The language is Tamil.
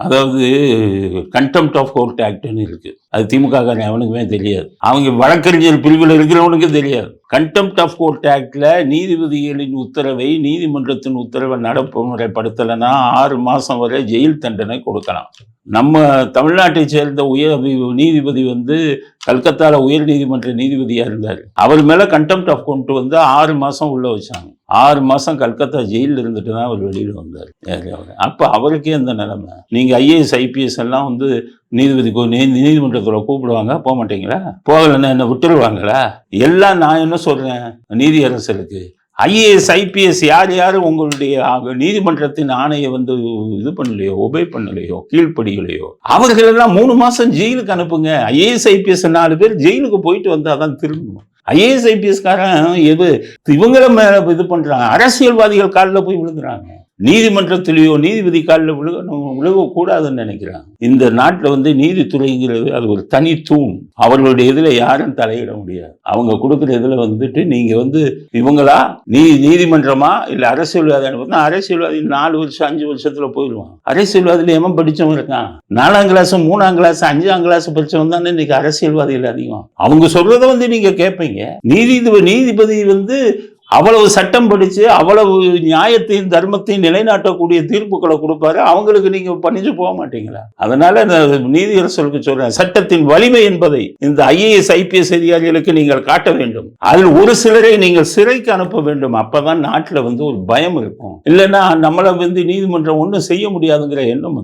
அதாவது கண்டெம்ட் ஆஃப் கோர்ட் ஆக்ட்னு இருக்கு. அது திமுக அவனுக்குமே தெரியாது. அவங்க வழக்கறிஞர் பிரிவில் இருக்கிறவனுக்கு தெரியாது. கண்டெம்ட் ஆஃப் கோர்ட் ஆக்ட்ல நீதிபதிகளின் உத்தரவை, நீதிமன்றத்தின் உத்தரவை நடைமுறைப்படுத்தலைன்னா 6 மாசம் வரை ஜெயில் தண்டனை கொடுக்கலாம். நம்ம தமிழ்நாட்டை சேர்ந்த உயர் நீதிபதி கல்கத்தால உயர் நீதிமன்ற நீதிபதியா இருந்தார். அவர் மேல கண்டெம்ட் ஆஃப் கோர்ட் 6 மாசம் உள்ள வச்சாங்க. 6 மாசம் கல்கத்தா ஜெயிலில் இருந்துட்டு தான் அவர் வெளியில் வந்தார். அப்ப அவருக்கே அந்த நிலைமை. நீங்க IAS IPS எல்லாம் நீதிமன்றத்தில் கூப்பிடுவாங்க, போக மாட்டீங்களா? போகலன்னா என்ன விட்டுருவாங்களா? எல்லாம் நான் என்ன சொல்றேன், நீதியரசருக்கு IAS IPS யார் உங்களுடைய நீதிமன்றத்தின் ஆணையை இது பண்ணலையோ, ஒபே பண்ணலையோ, கீழ்ப்படிகளையோ, அவர்களெல்லாம் 3 மாசம் ஜெயிலுக்கு அனுப்புங்க. IAS IPS 4 பேர் ஜெயிலுக்கு போயிட்டு வந்தாதான் திரும்பணும். IAS IPS காரன் இவங்கள மேல இது பண்றாங்க. அரசியல்வாதிகள் காலில் போய் விழுந்துறாங்க. நீதிமன்றத்திலேயோ நீதிபதி காலில் விழுகக்கூடாதுன்னு நினைக்கிறாங்க. இந்த நாட்டில் நீதித்துறைங்கிறது அது ஒரு தனி தூண். அவர்களுடைய இதுல யாரும் தலையிட முடியாது. அவங்க கொடுக்குற இதுல நீங்க இவங்களா நீதிமன்றமா இல்ல அரசியல்வாதி? அரசியல்வாதி 4 வருஷம் 5 வருஷத்துல போயிடுவான். அரசியல்வாதியில எவன் படிச்சவன் இருக்கான்? 4ஆம் கிளாஸ் 3ஆம் கிளாஸ் 5ஆம் கிளாஸ் படிச்சவன் தானே இன்னைக்கு அரசியல்வாதிகள் அதிகம். அவங்க சொல்றத நீங்க கேட்பீங்க. நீதிபதி அவ்வளவு சட்டம் படிச்சு அவ்வளவு நியாயத்தையும் தர்மத்தையும் நிலைநாட்டக்கூடிய தீர்ப்புகளை கொடுப்பாரு. அவங்களுக்கு நீங்க பணிஞ்சு போக மாட்டீங்களா? அதனால நீதியரசர்களுக்கு சொல்றேன், சட்டத்தின் வலிமை என்பதை இந்த IAS IPS அதிகாரிகளுக்கு நீங்கள் காட்ட வேண்டும். அதில் ஒரு சிலரை நீங்கள் சிறைக்கு அனுப்ப வேண்டும். அப்பதான் நாட்டுல ஒரு பயம் இருக்கும். இல்லைன்னா நம்மளை நீதிமன்றம் ஒன்றும் செய்ய முடியாதுங்கிற எண்ணம்